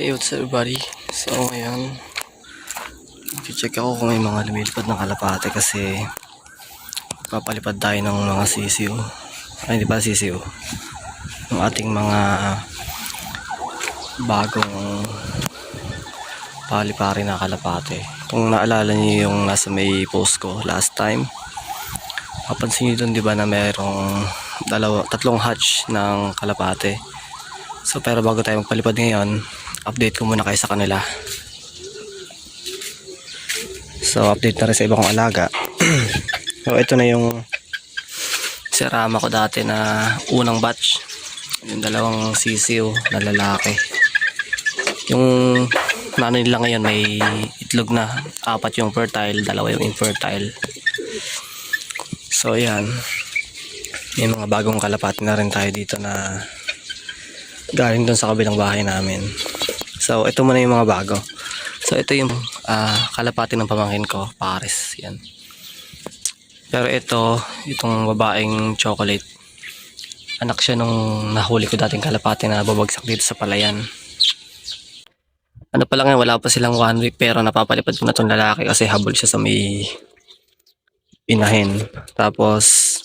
Hey, what's up everybody? So ngayon, check ako kung may mga lumilipad ng kalapate kasi papalipad tayo ng mga sisiw. Ay, hindi pa sisiw. Ng ating mga bagong palipari na kalapate. Kung naalala niyo yung nasa may post ko last time, mapansin niyo dun diba na mayroong tatlong hatch ng kalapate. So pero bago tayo magpalipad ngayon, update ko muna kayo sa kanila. So update na rin sa iba kong alaga. So ito na yung sirama ko dati na unang batch, yung dalawang sisiw na lalaki. Yung ano nila ngayon may itlog na, 4 yung fertile, 2 yung infertile. So yan, may mga bagong kalapati na rin tayo dito na galing doon sa kabilang bahay namin. So ito muna yung mga bago. So ito yung kalapati ng pamangkin ko, Paris yan. Pero itong babaeng chocolate, anak siya nung nahuli ko dating kalapati na babagsak dito sa palayan. Ano pa lang yan, wala pa silang 1 week pero napapalipad ko na itong lalaki kasi habol siya sa may inahin. Tapos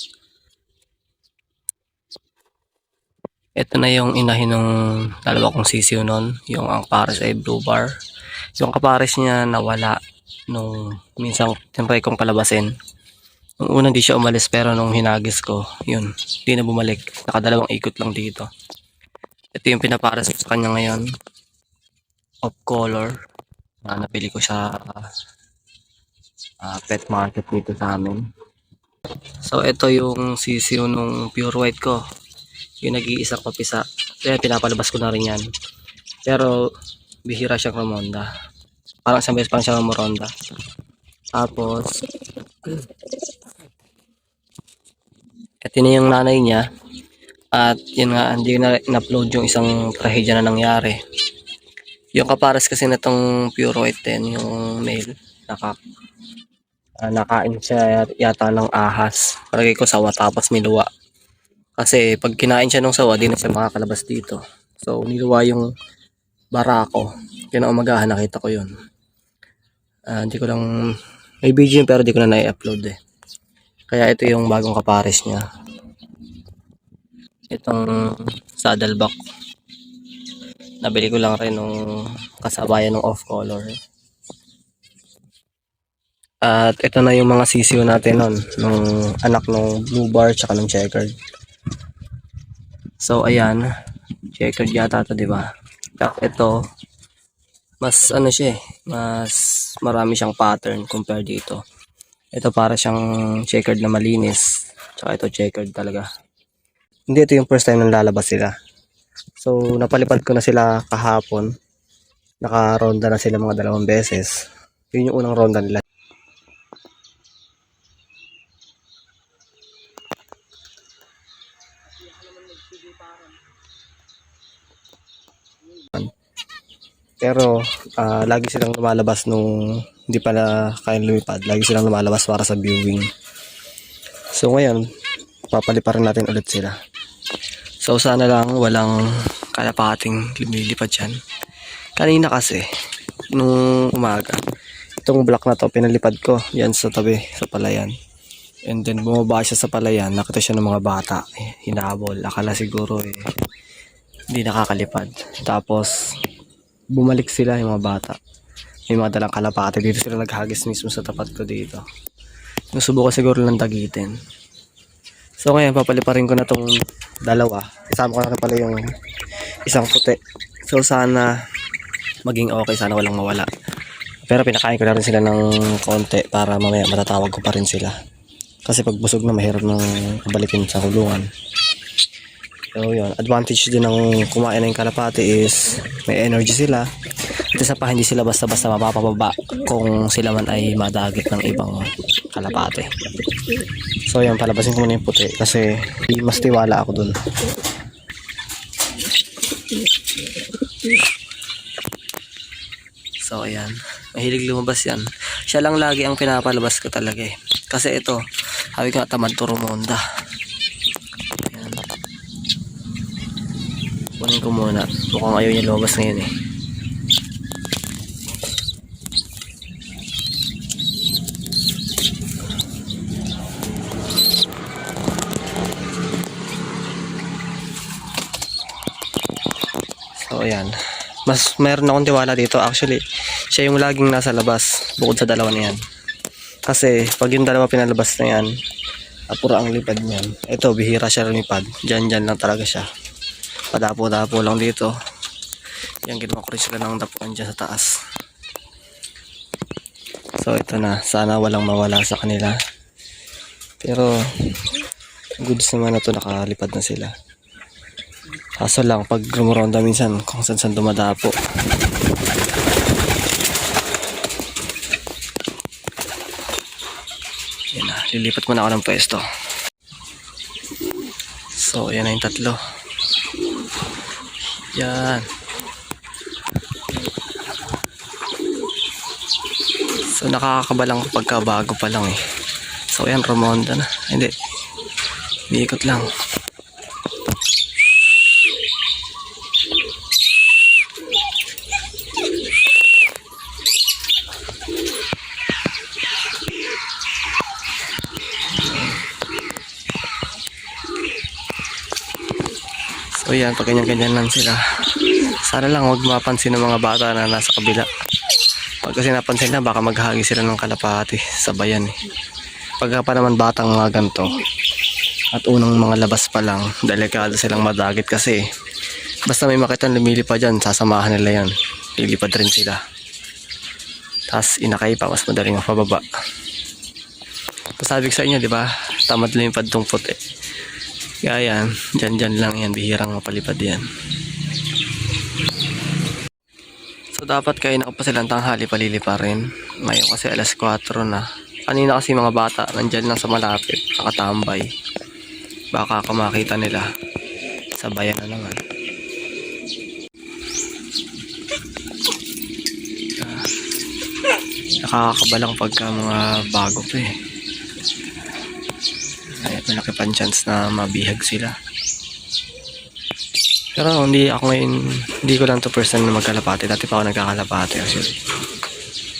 ito na yung inahin ng dalawa kong sisiw nun, yung ang pares ay blue bar. Yung kapares niya nawala nung minsan tinry kong palabasin. Nung una di siya umalis pero nung hinagis ko, yun, di na bumalik. Nakadalawang ikot lang dito. Ito yung pinapares ko sa kanya ngayon. Off color. Napili ko sa pet market dito sa amin. So ito yung sisiw nung pure white ko. Yung nag-iisang papisa. Kaya pinapalabas ko na rin yan. Pero bihira siyang ramonda. Parang isang beses parang siyang ramonda. Tapos ito na yung nanay niya. At yun nga, hindi na in-upload yung isang trahedya na nangyari. Yung kapares kasi na itong pure white din, yung male, nakain siya yata ng ahas. Paragay ko sawa tapos niluwa. Kasi pag kinain siya ng sawa, di na siya makakalabas dito. So niluwa yung barako. Kinaumagahan nakita ko yun. Hindi ko lang, may video yun pero di ko na na-upload eh. Kaya ito yung bagong kapares niya. Itong saddleback. Nabili ko lang rin nung kasabayan ng off color. At ito na yung mga sisiw natin nun, nung anak ng blue bar tsaka ng checkered. So ayan, checkered yata ito, di ba? Ito mas ano siya, mas marami siyang pattern compare dito. Ito para siyang checkered na malinis, tsaka ito checkered talaga. Hindi ito yung first time nang lalabas sila. So napalipad ko na sila kahapon. Naka-ronda na sila mga 2 beses. Yun yung unang ronda nila. Pero lagi silang lumalabas nung hindi pala kayang lumipad. Lagi silang lumalabas para sa viewing. So ngayon, papaliparin natin ulit sila. So sana lang walang kalapating lumilipad dyan. Kanina kasi, nung umaga, itong block na to pinalipad ko yan sa tabi, sa palayan. And then bumaba siya sa palayan, nakita siya ng mga bata, hinabol. Akala siguro hindi nakakalipad. Tapos bumalik sila yung mga bata. May mga dalang kalapate. Dito sila naghagis mismo sa tapat ko dito. Nasubukan siguro lang dagitin. So ngayon papaliparin ko na tong dalawa. Isama ko na pala yung isang puti. So sana maging okay. Sana walang mawala. Pero pinakain ko na rin sila ng konti para mamaya matatawag ko pa rin sila. Kasi pag busog na mahirap nang balikin sa kulungan. So yun, advantage din ng kumain ng kalapate is may energy sila. At isa pa, hindi sila basta-basta mapapababa kung sila man ay madagit ng ibang kalapate. So yun, palabasin ko muna yung puti kasi mas tiwala ako dun. So ayan, mahilig lumabas yan. Siya lang lagi ang pinapalabas ko talaga eh. Kasi ito, sabi ko nga tamad to rumonda. Kunin ko muna. Mukhang ayaw niya lumabas ngayon eh. So ayan. Mas mayroon akong tiwala dito. Actually, siya yung laging nasa labas bukod sa dalawa na yan. Kasi pag yung dalawa pinalabas na yan, pura ang lipad niyan. Ito, bihira siya lumipad. Diyan lang talaga siya. Padapo-dapo lang dito. Yan, ginawa ko rin sila ng dapuan dyan sa taas. So ito na. Sana walang mawala sa kanila. Pero goods naman na ito, nakalipad na sila. Kaso lang, pag rumuronda minsan, kung saan dumadapo. Yan na, lilipat muna ako ng pwesto. So, yan na yung tatlo. Yan. So, nakakakabalang pagka bago pa lang eh. So, yan, rumonda na. Hindi. Iikot lang. So yan, pag ganyan-ganyan lang sila. Sana lang huwag mapansin ng mga bata na nasa kabila. Pag kasi napansin na, baka maghagi sila ng kalapati sa bayan eh. Pagka pa naman batang mga ganito at unang mga labas pa lang, delikado silang madagit kasi basta may makita lumilipad dyan, sasamahan nila yan. Lilipad rin sila. Tapos inakay pa, mas madaling mapababa. Sabi ko sa inyo, di ba? Tamad lumipad tong puti. Kaya yan, dyan lang yan, bihirang mapalipad yan. So dapat kayo na pa silang tanghali, palili pa rin. Ngayon kasi alas 4 na. Kanina kasi mga bata, nandyan lang sa malapit, nakatambay. Baka makita nila. Sa bayan na naman. Nakakabalang pagka mga bago pa eh. Ay, malaki pang chance na mabihag sila. Pero hindi ko lang 2% na magkalapati. Dati pa ako nagkakalapati actually.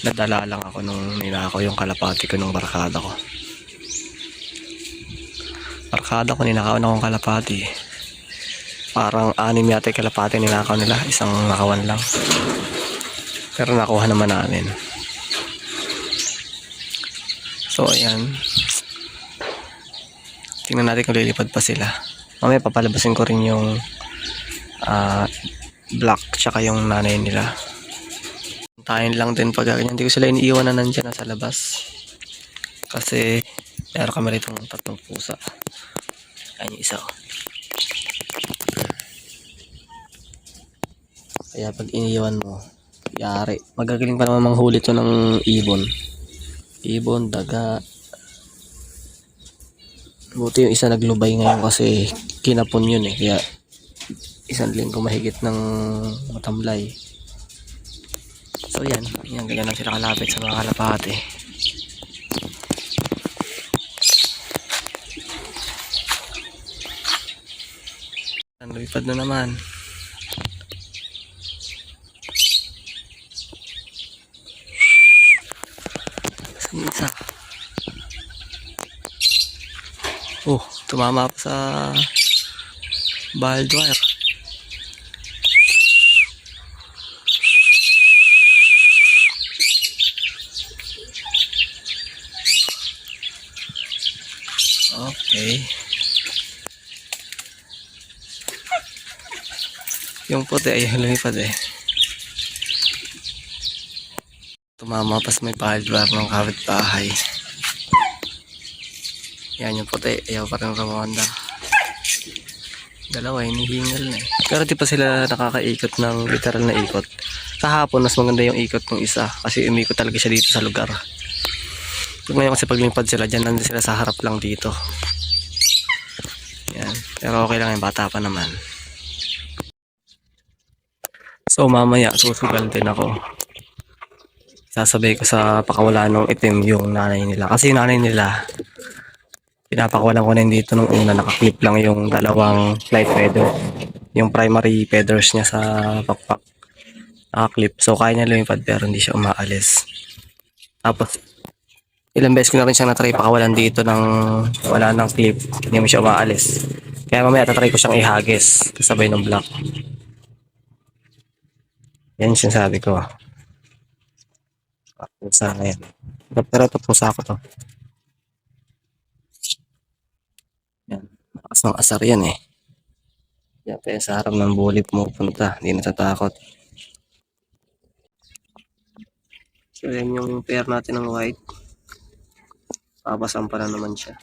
Nadala lang ako nung ninakaw yung kalapati ko nung barkada ko. Barkada ko ninakaw na akong kalapati. Parang 6 yata yung kalapati ninakaw nila. Isang nakawan lang. Pero nakuha naman namin. So ayan. Tingnan natin kung lilipad pa sila. Mamaya papalabasin ko rin yung black tsaka yung nanay nila. Tayin lang din pag ganyan. Hindi ko sila iniiwan na nandyan na sa labas. Kasi meron kami rito ng 3 pusa. Ayan yung isa. Kaya pag iniiwan mo, yari. Magagaling pa naman manghuli to ng ibon. Ibon, daga. Buti yung isa naglubay ngayon kasi kinapon yun eh. Kaya 1 linggo mahigit ng matamlay. So yan, ganyan lang sila kalapit sa mga kalapate. Lumipad na naman. Saan isa? Oh, tumama pa sa barbed wire. Okay. Yung puti ay lumipad eh. Tumama pa sa may barbed wire ng kapitbahay. Yan yung puti, ayaw pa rin Ramonda. Dalawa, hinihingal na eh. Pero di pa sila nakakaikot ng literal na ikot. Kahapon, mas maganda yung ikot ng isa. Kasi umikot talaga siya dito sa lugar. Ngayon kasi paglipad sila, dyan nandun sila sa harap lang dito. Yan. Pero okay lang yung bata pa naman. So mamaya, susugal din ako. Sasabay ko sa pakawalan ng itim yung nanay nila. Kasi yung nanay nila, pinapakawalan ko na dito nung una, nakaklip lang yung 2 flight feather. Yung primary feathers niya sa pakpak. Nakaklip. So kaya niya lumipad pero hindi siya umaalis. Tapos ilang beses ko na rin siyang natry pakawalan dito ng wala ng clip. Hindi mo siya umaalis. Kaya mamaya tatry ko siyang ihagis kasabay ng block. Yan yung sinasabi ko. Pusa na yan. Pero ito pusa ko to. Yan. Malakas ng asar yan eh. Yan pa yan sa harap ng bully pumupunta. Hindi natatakot. So yan yung pair natin ng white. Papasan pa na naman siya.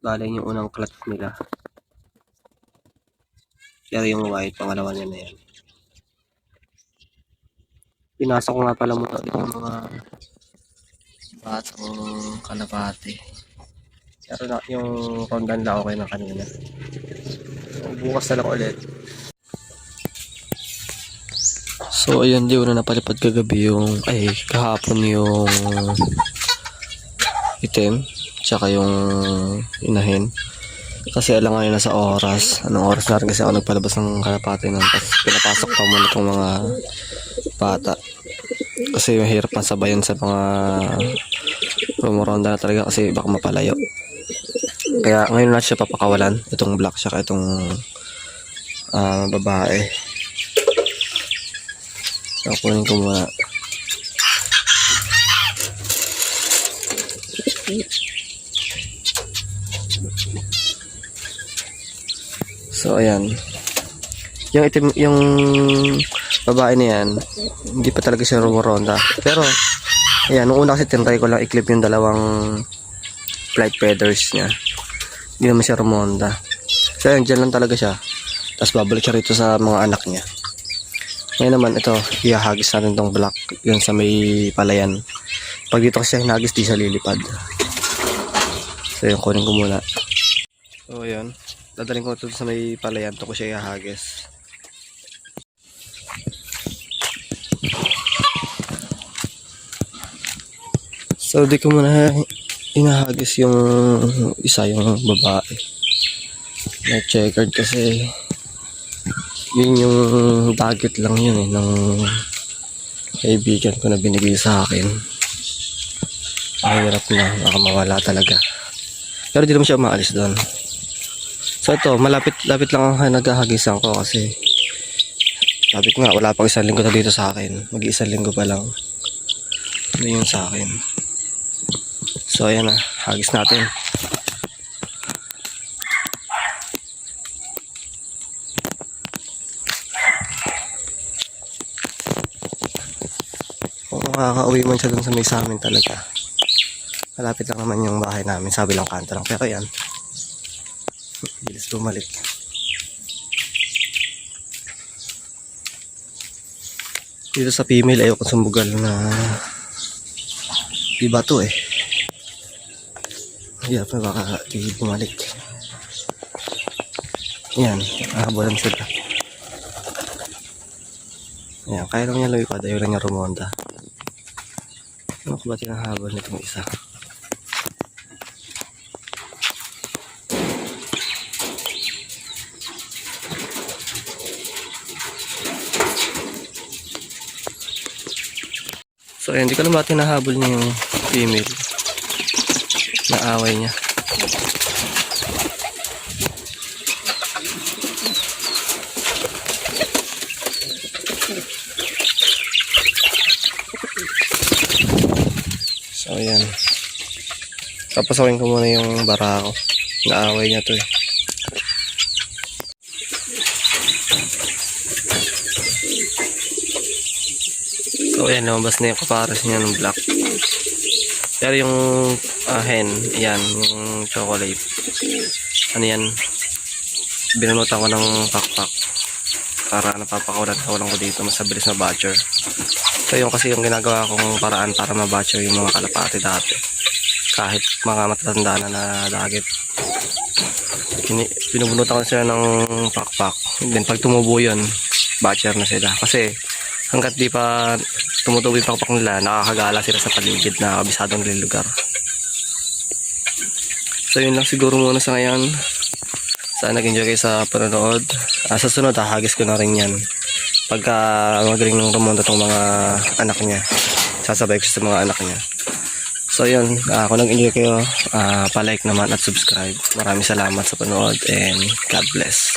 Bale yung unang clutch nila. Pero yung white, pangalawa niya na yan. Pinasok ko nga pala muna yung mga batang kalapati. Pero na, yung rondan lang okay na kanina. So, bukas na lang ulit. So ayun, di una napalipad kagabi yung, kahapon yung itim, tsaka yung inahin. Kasi alam nga yun na sa oras. Anong oras na rin kasi ako nagpalabas ng kalapati nun. Tapos pinapasok pa muna itong mga bata. Kasi mahirap pa sabayan sa mga rumuronda na talaga kasi baka mapalayo. Kaya ngayon na siya papakawalan. Itong black siya itong babae. So kunin ko muna. So ayan. Yung itim, yung babae na yan, hindi pa talaga siya rumuronda. Pero ayan, nung una kasi tinry ko lang i-clip yung dalawang flight feathers niya. Hindi naman siya rumonda. So ayan, dyan lang talaga siya. Tapos babalik siya rito sa mga anak niya. Ngayon naman ito, ihahagis natin tong black yun sa may palayan. Pag dito kasi hinagis, di siya lilipad. So yun, kunin ko muna. So ayan, dadaling ko ito sa may palayan. Ito ko siya ihahagis. So di ko muna inahagis yung isa, yung babae na checkered kasi yun yung target lang yun ng kaibigan ko na binigay sa akin. Mahirap na, baka mawala talaga. Pero di naman siya maalis doon. So ito, malapit lang ang naghahagisan ko kasi sabi ko nga, wala pang isang linggo na dito sa akin. Mag-iisang linggo pa lang. Ano yun sa akin. So ayan na, hagis natin. Kung makaka-uwi man siya dun sa may samin talaga. Malapit lang naman yung bahay namin, sabi lang kanto lang. Pero ayan, bilis bumalik. Dito sa female, ayoko sumbugal na iba to eh. Hirap na baka di bumalik. Yan, nakabulan sila. Yan, kaya lang niya lumipad, ayaw lang niya rumonda. Ano ko ba tinahabol nitong isa? So ayan, di ko lang ba tinahabol niya yung female na away niya. So ayan, papasakin ko muna yung barako. Naaway niya to eh. So ayan, lumabas na yung kapares niya ng black. Pero yung hen, yan, yung chocolate. Ano yan, binunutan ko ng pakpak para napapakawalan ko dito, mas mabilis na batcher. So yung kasi yung ginagawa kong paraan para mabatcher yung mga kalapati dati. Kahit mga matatanda na dagit. Binubunutan ko sila ng pakpak. Then pag tumubo yun, batcher na sila. Kasi hanggat di pa tumutubo yung pakpak nila, nakakagala sila sa paligid na kabisadong lugar. So yun lang siguro muna sa ngayon. Sana nag-enjoy kayo sa panonood. Sa sunod, hahagis ko na rin yan. Pagka magaling ng rumonda tong mga anak niya, sasabay ko sa mga anak niya. So yun, kung nag-enjoy kayo, palike naman at subscribe. Maraming salamat sa panood and God bless.